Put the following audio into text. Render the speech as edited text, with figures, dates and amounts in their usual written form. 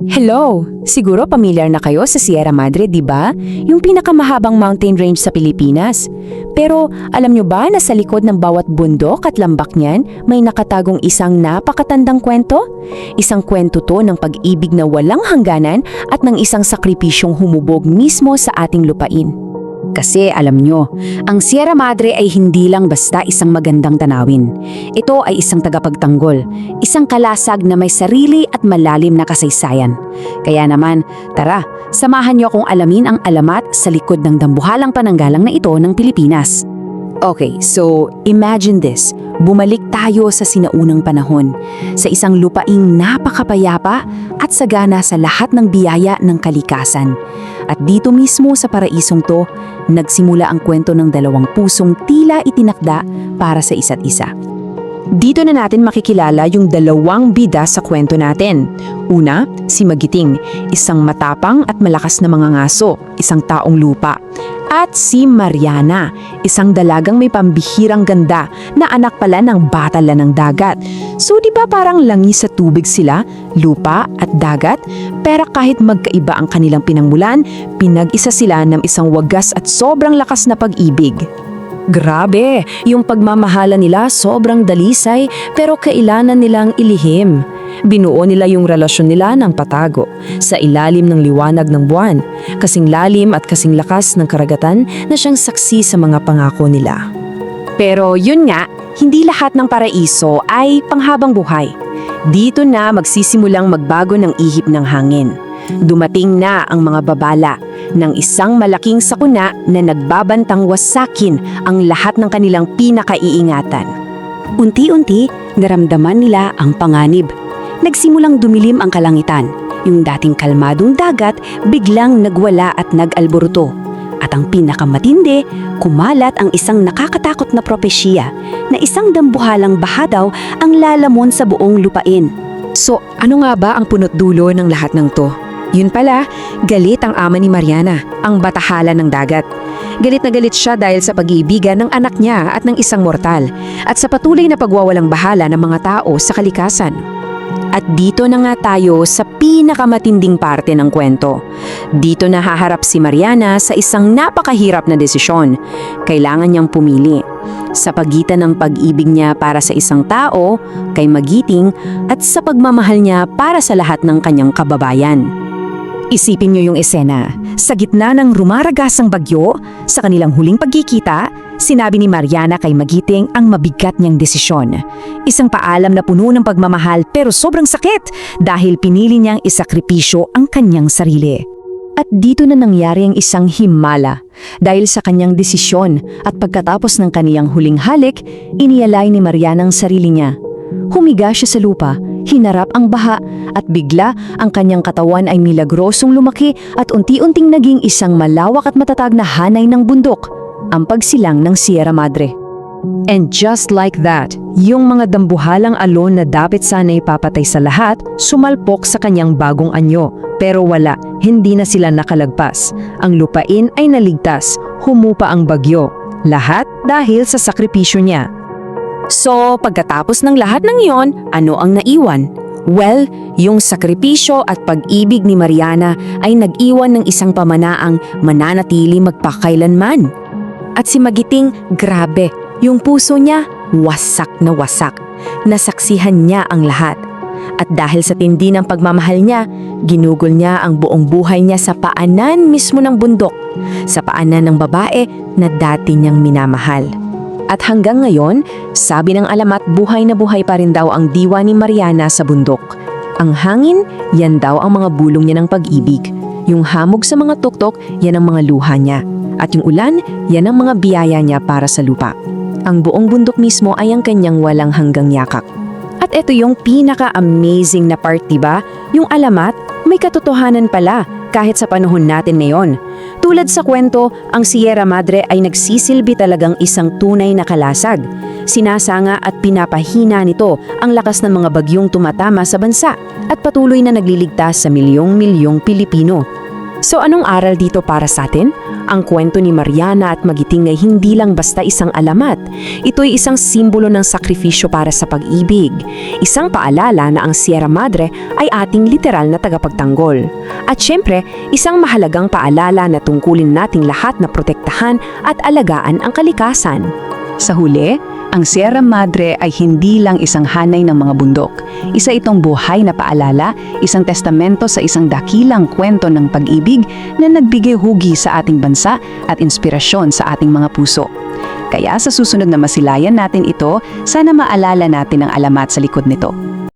Hello! Siguro pamilyar na kayo sa Sierra Madre, di ba? Yung pinakamahabang mountain range sa Pilipinas. Pero alam nyo ba na sa likod ng bawat bundok at lambak niyan, may nakatagong isang napakatandang kwento? Isang kwento to ng pag-ibig na walang hangganan at ng isang sakripisyong humubog mismo sa ating lupain. Kasi alam nyo, ang Sierra Madre ay hindi lang basta isang magandang tanawin. Ito ay isang tagapagtanggol, isang kalasag na may sarili at malalim na kasaysayan. Kaya naman, tara, samahan nyo akong alamin ang alamat sa likod ng dambuhalang pananggalang na ito ng Pilipinas. Okay, so imagine this. Bumalik tayo sa sinaunang panahon, sa isang lupaing napakapayapa at sagana sa lahat ng biyaya ng kalikasan. At dito mismo sa paraisong to, nagsimula ang kwento ng dalawang pusong tila itinakda para sa isa't isa. Dito na natin makikilala yung dalawang bida sa kwento natin. Una, si Magiting, isang matapang at malakas na mangangaso, isang taong lupa. At si Mariana, isang dalagang may pambihirang ganda na anak pala ng batala ng dagat. So di ba parang langis sa tubig sila, lupa at dagat? Pero kahit magkaiba ang kanilang pinangmulan, pinag-isa sila ng isang wagas at sobrang lakas na pag-ibig. Grabe, yung pagmamahala nila sobrang dalisay pero kailangan nilang ilihim. Binuo nila yung relasyon nila ng patago, sa ilalim ng liwanag ng buwan, kasing lalim at kasing lakas ng karagatan na siyang saksi sa mga pangako nila. Pero yun nga, hindi lahat ng paraiso ay panghabang buhay. Dito na magsisimulang magbago ng ihip ng hangin. Dumating na ang mga babala ng isang malaking sakuna na nagbabantang wasakin ang lahat ng kanilang pinakaiingatan. Unti-unti, naramdaman nila ang panganib. Nagsimulang dumilim ang kalangitan. Yung dating kalmadong dagat biglang nagwala at nag-alboruto. At ang pinakamatindi, kumalat ang isang nakakatakot na propesya na isang dambuhalang baha daw ang lalamon sa buong lupain. So, ano nga ba ang punot dulo ng lahat ng to? Yun pala, galit ang ama ni Mariana, ang batahala ng dagat. Galit na galit siya dahil sa pag-iibigan ng anak niya at ng isang mortal, at sa patuloy na pagwawalang bahala ng mga tao sa kalikasan. At dito na nga tayo sa pinakamatinding parte ng kwento. Dito na haharap si Mariana sa isang napakahirap na desisyon. Kailangan niyang pumili. Sa pagitan ng pag-ibig niya para sa isang tao, kay Magiting, at sa pagmamahal niya para sa lahat ng kanyang kababayan. Isipin niyo yung esena. Sa gitna ng rumaragasang bagyo, sa kanilang huling pagkikita, sinabi ni Mariana kay Magiting ang mabigat niyang desisyon. Isang paalam na puno ng pagmamahal pero sobrang sakit dahil pinili niyang isakripisyo ang kanyang sarili. At dito na nangyari ang isang himala. Dahil sa kanyang desisyon at pagkatapos ng kaniyang huling halik, inialay ni Mariana ang sarili niya. Humiga siya sa lupa, hinarap ang baha at bigla ang kanyang katawan ay milagrosong lumaki at unti-unting naging isang malawak at matatag na hanay ng bundok, ang pagsilang ng Sierra Madre. And just like that, yung mga dambuhalang alon na dapat sana ipapatay sa lahat, sumalpok sa kanyang bagong anyo. Pero wala, hindi na sila nakalagpas. Ang lupain ay naligtas, humupa ang bagyo. Lahat dahil sa sakripisyo niya. So, pagkatapos ng lahat ng iyon, ano ang naiwan? Well, yung sakripisyo at pag-ibig ni Mariana ay nag-iwan ng isang pamanaang mananatili magpakailanman. At si Magiting, grabe, yung puso niya, wasak na wasak. Nasaksihan niya ang lahat. At dahil sa tindi ng pagmamahal niya, ginugol niya ang buong buhay niya sa paanan mismo ng bundok, sa paanan ng babae na dati niyang minamahal. At hanggang ngayon, sabi ng alamat, buhay na buhay pa rin daw ang diwa ni Mariana sa bundok. Ang hangin, yan daw ang mga bulong niya ng pag-ibig. Yung hamog sa mga tuktok, yan ang mga luha niya. At yung ulan, yan ang mga biyaya niya para sa lupa. Ang buong bundok mismo ay ang kanyang walang hanggang yakap. At ito yung pinaka-amazing na part, diba? Yung alamat, may katotohanan pala kahit sa panahon natin ngayon. Tulad sa kwento, ang Sierra Madre ay nagsisilbi talagang isang tunay na kalasag. Sinasanga at pinapahina nito ang lakas ng mga bagyong tumatama sa bansa at patuloy na nagliligtas sa milyong-milyong Pilipino. So anong aral dito para sa atin? Ang kwento ni Mariana at Magiting ay hindi lang basta isang alamat. Ito'y isang simbolo ng sakripisyo para sa pag-ibig. Isang paalala na ang Sierra Madre ay ating literal na tagapagtanggol. At syempre, isang mahalagang paalala na tungkulin nating lahat na protektahan at alagaan ang kalikasan. Sa huli, ang Sierra Madre ay hindi lang isang hanay ng mga bundok. Isa itong buhay na paalala, isang testamento sa isang dakilang kwento ng pag-ibig na nagbigay hugi sa ating bansa at inspirasyon sa ating mga puso. Kaya sa susunod na masilayan natin ito, sana maalala natin ang alamat sa likod nito.